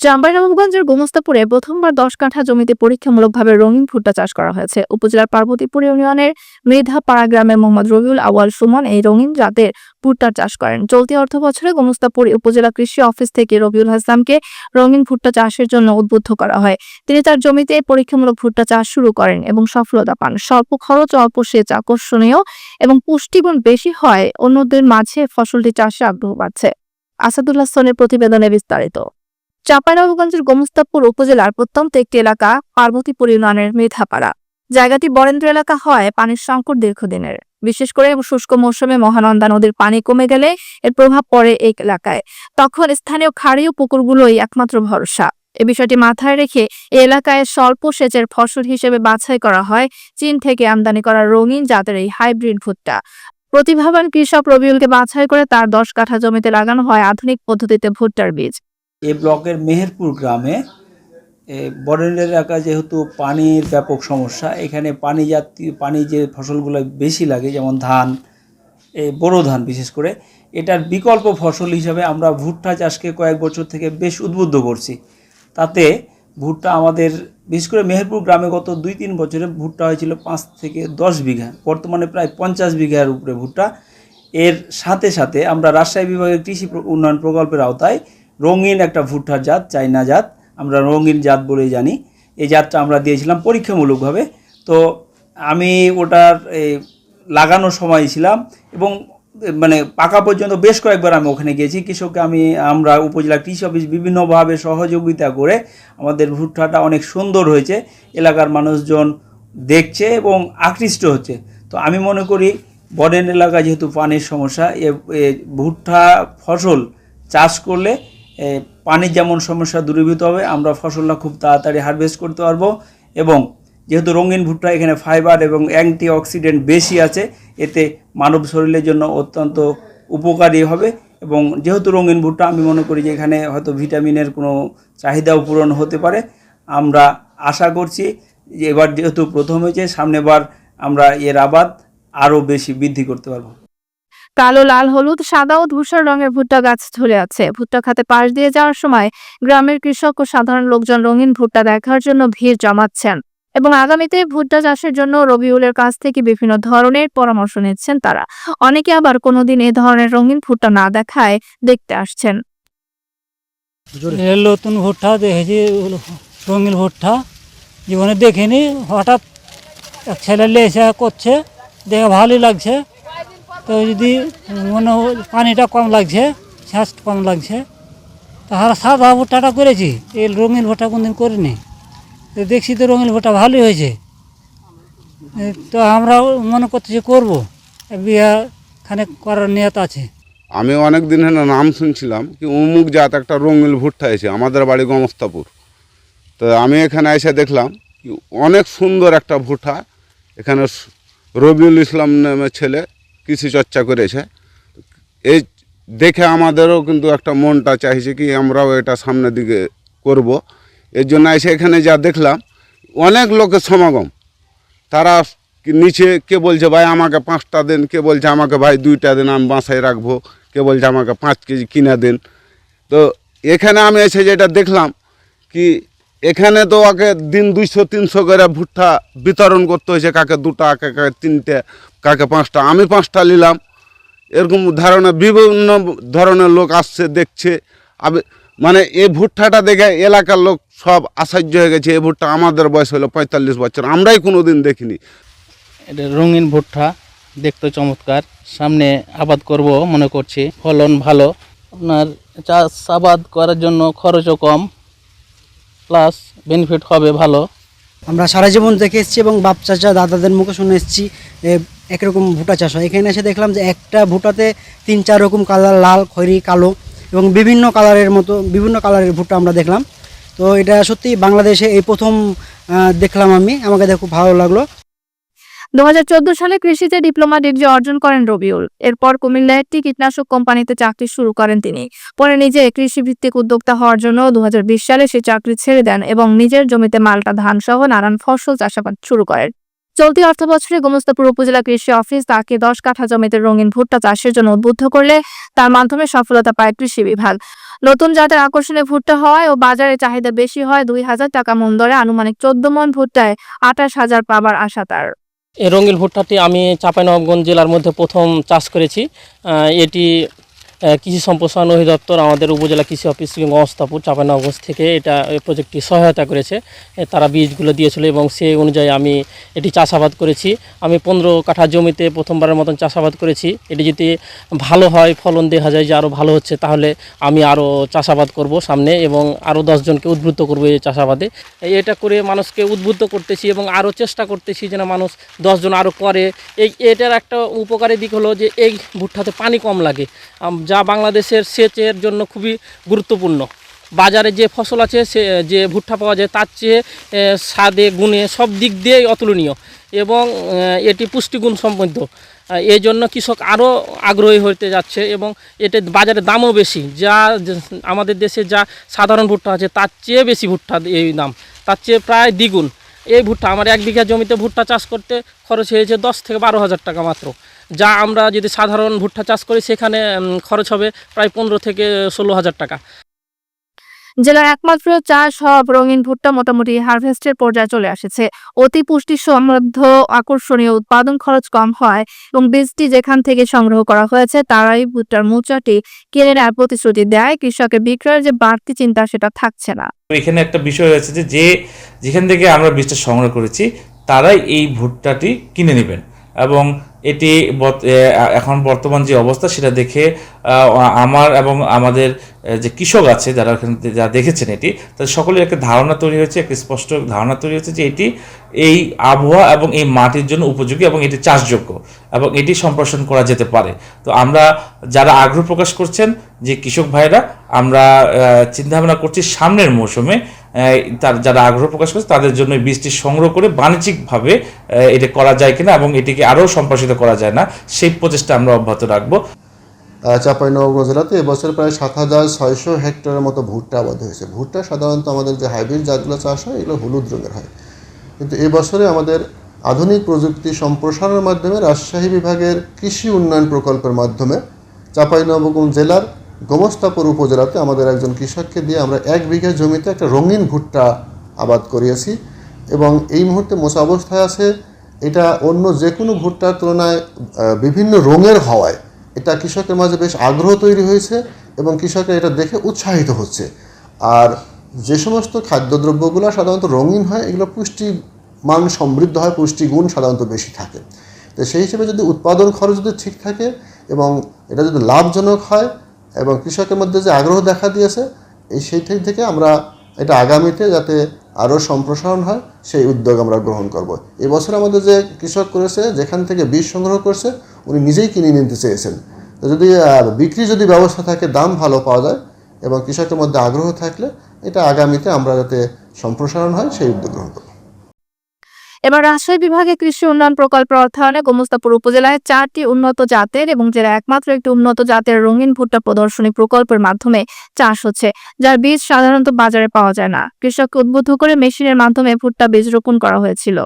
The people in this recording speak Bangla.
চাঁপাইনবাবগঞ্জের গোমস্তাপুরে প্রথমবার 10 কাঠা জমিতে পরীক্ষামূলকভাবে রঙিন ভুট্টা চাষ করা হয়েছে। উপজেলার পার্বতীপুর ইউনিয়নের মৃধাপাড়া গ্রামের মোহাম্মদ রবিউল আউয়াল সুমন এই রঙিন জাতের ভুট্টার চাষ করেন। চলতি অর্থবছরে গোমস্তাপুর উপজেলা কৃষি অফিস থেকে রবিউল হাসানকে রঙিন ভুট্টা চাষের জন্য উদ্বুদ্ধ করা হয়। তিনি তার জমিতে পরীক্ষামূলক ভুট্টা চাষ শুরু করেন এবং সফলতা পান। স্বল্প খরচ, অল্প সেচ, আকর্ষণীয় এবং পুষ্টিগুণ বেশি হয় অন্যদের মাঝে ফসলটি চাষে আগ্রহ বাড়ছে। আসাদুল্লাহ সোনের প্রতিবেদনে বিস্তারিত। চাঁপাইনবাবগঞ্জের গোমস্তাপুর উপজেলার প্রত্যন্ত একটি এলাকা পার্বতীপুর ইউনিয়নের মৃধাপাড়া। জায়গাটি বরেন্দ্র এলাকা হয় পানির সংকট দীর্ঘদিনের। বিশেষ করে শুষ্ক মৌসুমে মহানন্দা নদীর পানি কমে গেলে এর প্রভাব পড়ে এই এলাকায়। তখন স্থানীয় খাড়ি ও পুকুরগুলোই একমাত্র ভরসা। এ বিষয়টি মাথায় রেখে এই এলাকায় স্বল্প সেচের ফসল হিসেবে বাছাই করা হয় চীন থেকে আমদানি করা রঙিন জাতের এই হাইব্রিড ভুট্টা। প্রতিভাবান কৃষক রবিউলকে বাছাই করে তার 10 কাঠা জমিতে লাগানো হয় আধুনিক পদ্ধতিতে ভুট্টার বীজ। এই ব্লকের মেহেরপুর গ্রামে বরেন্দ্র এলাকায় যেহেতু পানির ব্যাপক সমস্যা, এখানে পানি যে ফসলগুলো বেশি লাগে যেমন ধান, বোরো ধান বিশেষ করে, এটার বিকল্প ফসল হিসাবে আমরা ভুট্টা চাষকে কয়েক বছর থেকে বেশ উদ্বুদ্ধ করছি। তাতে ভুট্টা আমাদের বিশেষ করে মেহেরপুর গ্রামে গত 2-3 বছরে ভুট্টা হয়েছিল 5 থেকে 10 বিঘা, বর্তমানে প্রায় 50 বিঘার উপরে ভুট্টা। এর সাথে সাথে আমরা রাজশাহী বিভাগের কৃষি উন্নয়ন প্রকল্পের আওতায় রঙিন একটা ভুট্টার জাত, চাইনা জাত, আমরা রঙিন জাত বলেই জানি, এই জাতটা আমরা দিয়েছিলাম পরীক্ষামূলকভাবে। তো আমি ওটার লাগানোর সময় ছিলাম এবং মানে পাকা পর্যন্ত বেশ কয়েকবার আমি ওখানে গিয়েছি। কৃষককে আমরা উপজেলা কৃষি অফিস বিভিন্নভাবে সহযোগিতা করে আমাদের ভুট্টাটা অনেক সুন্দর হয়েছে, এলাকার মানুষজন দেখছে এবং আকৃষ্ট হচ্ছে। তো আমি মনে করি বরেন্দ্র এলাকায় যেহেতু পানির সমস্যা, ভুট্টা ফসল চাষ করলে পানির যেমন সমস্যা দূরীভূত হবে, আমরা ফসলটা খুব তাড়াতাড়ি হারভেস্ট করতে পারবো এবং যেহেতু রঙিন ভুট্টা এখানে ফাইবার এবং অ্যান্টিঅক্সিডেন্ট বেশি আছে, এতে মানব শরীরের জন্য অত্যন্ত উপকারী হবে। এবং যেহেতু রঙিন ভুট্টা, আমি মনে করি যে এখানে হয়তো ভিটামিনের কোনো চাহিদাও পূরণ হতে পারে। আমরা আশা করছি যে এবার যেহেতু প্রথম হয়েছে, সামনেবার আমরা এর আবাদ আরও বেশি বৃদ্ধি করতে পারবো। কালো, লাল, হলুদ, সাদা ও ধূসর রঙের ভুট্টা গাছ ঝুলে আছে। ভুট্টা খাতে পাশ দিয়ে যাওয়ার সময় গ্রামের কৃষক ও সাধারণ লোকজন রঙিন ভুট্টা দেখার জন্য ভিড় জমাচ্ছেন এবং আগামীতে ভুট্টা চাষের জন্য রবিউলের কাছ থেকে বিভিন্ন ধরনের পরামর্শ নিচ্ছেন তারা। অনেকে আবার কোনোদিন এ ধরনের রঙিন ভুট্টা না দেখায় দেখতে আসছেন। নতুন ভুট্টা দেখেছি, রঙিন ভুট্টা জীবনে দেখিনি। হঠাৎ এক ছেলে লেসা করছে, দেখে ভালোই লাগছে। তো যদি মনে পানিটা কম লাগছে, শ্বাস কম লাগছে, তাহলে সাদা ভুট্টাটা করেছি, এই রঙিন ভুট্টা কোনদিন করিনি। তো দেখছি তো রঙিন ভুট্টা ভালোই হয়েছে। তো আমরা মনে করতেছি করবো, বিয়া খানে করার নিয়ত আছে। আমি অনেক দিন হলো নাম শুনছিলাম কি অমুক জাত একটা রঙিন ভুট্টা এসে আমাদের বাড়ি গোমস্তাপুর। তো আমি এখানে এসে দেখলাম কি অনেক সুন্দর একটা ভুট্টা। এখানে রবিউল ইসলাম নামে ছেলে কৃষি চর্চা করেছে। এই দেখে আমাদেরও কিন্তু একটা মনটা চাইছে কি আমরাও এটা সামনের দিকে করব। এর জন্য এসে এখানে যা দেখলাম অনেক লোকের সমাগম। তারা নিচে কে বলছে ভাই আমাকে 5টা দেন, কে বলছে আমাকে ভাই 2টা দেন, আমি বাসায় রাখবো, কে বলছে আমাকে 5 কেজি কিনে দেন। তো এখানে আমি এসে যেটা দেখলাম কি এখানে তো ওকে দিন 200-300 করে ভুট্টা বিতরণ করতে হয়েছে, কাকে 2টা, কাকে 3টে, কাকে 5টা। আমি 5টা নিলাম। এরকম ধরনের বিভিন্ন ধরনের লোক আসছে, দেখছে। মানে এই ভুট্টাটা দেখে এলাকার লোক সব আশ্চর্য হয়ে গেছে। এই ভুট্টা আমাদের বয়স হলো 45 বছর, আমরাই কোনো দিন দেখিনি। এটা রঙিন ভুট্টা, দেখতে চমৎকার। সামনে আবাদ করব মনে করছি, ফলন ভালো। আপনার চাষ আবাদ করার জন্য খরচও কম, প্লাস বেনিফিট হবে ভালো। আমরা সারা জীবন দেখে এসেছি এবং বাপ চাচা দাদাদের মুখে শুনে এসেছি একরকম ভুট্টা চাষ হয়। এখানে এসে দেখলাম যে একটা ভুট্টাতে 3-4 রকম কালার, লাল, খয়েরি, কালো এবং বিভিন্ন কালারের ভুট্টা আমরা দেখলাম। তো এটা সত্যি বাংলাদেশে এই প্রথম দেখলাম আমি, আমাকে দেখে খুব ভালো লাগলো। 2014 সালে কৃষিতে ডিপ্লোমা ডিগ্রি অর্জন করেন রবিউল। এরপর কুমিল্লায় একটি কীটনাশক কোম্পানিতে চাকরি শুরু করেন তিনি। পরে নিজে কৃষিভিত্তিক উদ্যোক্তা হওয়ার জন্য 2020 সালে সে চাকরি ছেড়ে দেন এবং নিজের জমিতে মাল্টা ধান সহ নানান ফসল চাষাবাদ শুরু করেন। চলতি অর্থবছরে গোমস্তাপুর উপজেলা কৃষি অফিস তাকে 10 কাঠা জমিতে রঙিন ভুট্টা চাষের জন্য উদ্বুদ্ধ করলে তার মাধ্যমে সফলতা পায় কৃষি বিভাগ। নতুন জাতের আকর্ষণীয় ভুট্টা হওয়ায় ও বাজারে চাহিদা বেশি হয় 2000 টাকা মন দরে আনুমানিক 14 মন ভুট্টায় 28,000 পাবার আশা তার। এই রঙিন ভুট্টাটি আমি চাঁপাইনবাবগঞ্জ জেলার মধ্যে প্রথম চাষ করেছি। এটি কৃষি সম্প্রসারণ অধিদপ্তর আমাদের উপজেলা কৃষি অফিস গোমস্তাপুর চাঁপাইনবাবগঞ্জ থেকে এই প্রজেক্টটি সহায়তা করেছে। তারা বীজগুলো দিয়েছিল এবং সেই অনুযায়ী আমি এটি চাষাবাদ করেছি। আমি 15 কাঠা জমিতে প্রথমবারের মতন চাষাবাদ করেছি। এটি যদি ভালো হয়, ফলন দেখা যায় যে আরও ভালো হচ্ছে, তাহলে আমি আরও চাষাবাদ করব সামনে এবং আরও 10 জনকে উদ্বুদ্ধ করব এই চাষাবাদে। এটা করে মানুষকে উদ্বুদ্ধ করতেছি এবং আরও চেষ্টা করতেছি যেন মানুষ 10 জন আরও করে। এটার একটা উপকারী দিক হলো যে এই ভুট্টাতে পানি কম লাগে, যা বাংলাদেশের সেচের জন্য খুবই গুরুত্বপূর্ণ। বাজারে যে ফসল আছে সে যে ভুট্টা পাওয়া যায় তার চেয়ে স্বাদে গুণে সব দিক দিয়েই অতুলনীয় এবং এটি পুষ্টিগুণ সমৃদ্ধ। এই জন্য কৃষক আরও আগ্রহী হতে যাচ্ছে এবং এতে বাজারে দামও বেশি। যা আমাদের দেশে যা সাধারণ ভুট্টা আছে তার চেয়ে বেশি ভুট্টা এই দাম, তার চেয়ে প্রায় দ্বিগুণ। এই ভুট্টা আমার 1 বিঘা জমিতে ভুট্টা চাষ করতে খরচ হয়েছে 10 থেকে 12,000 টাকা মাত্র। যা আমরা যদি সাধারণ ভুট্টা চাষ করি সেখানে খরচ হবে প্রায় 15 থেকে 16,000 টাকা। জেলার একমাত্র চাষ হওয়া রঙিন ভুট্টা মোটামুটি হারভেস্টের পর্যায়ে চলে আসছে। অতি পুষ্টি সমৃদ্ধ, আকর্ষণীয়, উৎপাদন খরচ কম হয় এবং বীজটি যেখান থেকে সংগ্রহ করা হয়েছে তারাই ভুট্টার মোচাটি কিনে নেওয়ার প্রতিশ্রুতি দেয়। কৃষকের বিক্রয়ের যে বাড়তি চিন্তা সেটা থাকছে না। এখানে একটা বিষয় রয়েছে যে যেখান থেকে আমরা বীজটা সংগ্রহ করেছি তারাই এই ভুট্টাটি কিনে নেবেন এবং এটি এখন বর্তমান যে অবস্থা সেটা দেখে আমার এবং আমাদের যে কৃষক আছে যারা দেখেছেন এটি, তাদের সকলের একটা ধারণা তৈরি হয়েছে, একটা স্পষ্ট ধারণা তৈরি হয়েছে যে এটি এই আবহাওয়া এবং এই মাটির জন্য উপযোগী এবং এটি চাষযোগ্য এবং এটি সম্প্রসারণ করা যেতে পারে। তো আমরা যারা আগ্রহ প্রকাশ করছেন যে কৃষক ভাইরা, আমরা চিন্তাভাবনা করছি সামনের মৌসুমে যারা আগ্রহ প্রকাশ করছে তাদের জন্য বীজটি সংগ্রহ করে বাণিজ্যিকভাবে এটা করা যায় কিনা এবং এটিকে আরও সম্প্রসারিত করা যায় না, সেই প্রচেষ্টা আমরা অব্যাহত রাখবো। চাঁপাইনবাবগঞ্জ জেলাতে এবছর প্রায় 7,600 হেক্টরের মতো ভুট্টা আবাদ হয়েছে। ভুট্টা সাধারণত আমাদের যে হাইব্রিড জাতগুলো চাষ হয় এগুলো হলুদ রঙের হয়, কিন্তু এবছরে আমাদের আধুনিক প্রযুক্তি সম্প্রসারণের মাধ্যমে রাজশাহী বিভাগের কৃষি উন্নয়ন প্রকল্পের মাধ্যমে চাঁপাইনবাবগঞ্জ জেলার গোমস্তাপুর উপজেলাতে আমাদের একজন কৃষককে দিয়ে আমরা 1 বিঘা জমিতে একটা রঙিন ভুট্টা আবাদ করিয়েছি এবং এই মুহূর্তে মোচা অবস্থায় আছে। এটা অন্য যে কোনো ভুট্টার তুলনায় বিভিন্ন রঙের হওয়ায় এটা কৃষকের মাঝে বেশ আগ্রহ তৈরি হয়েছে এবং কৃষকের এটা দেখে উৎসাহিত হচ্ছে। আর যে সমস্ত খাদ্যদ্রব্যগুলো সাধারণত রঙিন হয় এগুলো পুষ্টিমান সমৃদ্ধ হয়, পুষ্টিগুণ সাধারণত বেশি থাকে। তো সেই হিসেবে যদি উৎপাদন খরচ যদি ঠিক থাকে এবং এটা যদি লাভজনক হয় এবং কৃষকের মধ্যে যে আগ্রহ দেখা দিয়েছে সেইটাই থেকে আমরা এটা আগামীতে যাতে আরও সম্প্রসারণ হয় সেই উদ্যোগ আমরা গ্রহণ করব। এবছর আমাদের যে কৃষক করেছে যেখান থেকে বীজ সংগ্রহ করছে উনি নিজেই কিনে নিতে চেয়েছেন। তো যদি বিক্রি যদি ব্যবস্থা থাকে, দাম ভালো পাওয়া যায় এবং কৃষকের মধ্যে আগ্রহ থাকলে এটা আগামীতে আমরা যাতে সম্প্রসারণ হয় সেই উদ্যোগ গ্রহণ করব। এবার রাজশাহী বিভাগে কৃষি উন্নয়ন প্রকল্পের অর্থায়নে গোমস্তাপুর উপজেলায় 4টি উন্নত জাতের এবং জেলা একমাত্র একটি উন্নত জাতের রঙিন ভুট্টা প্রদর্শনী প্রকল্পের মাধ্যমে চাষ হচ্ছে, যার বীজ সাধারণত বাজারে পাওয়া যায় না। কৃষককে উদ্বুদ্ধ করে মেশিনের মাধ্যমে ভুট্টা বীজ রোপণ করা হয়েছিল।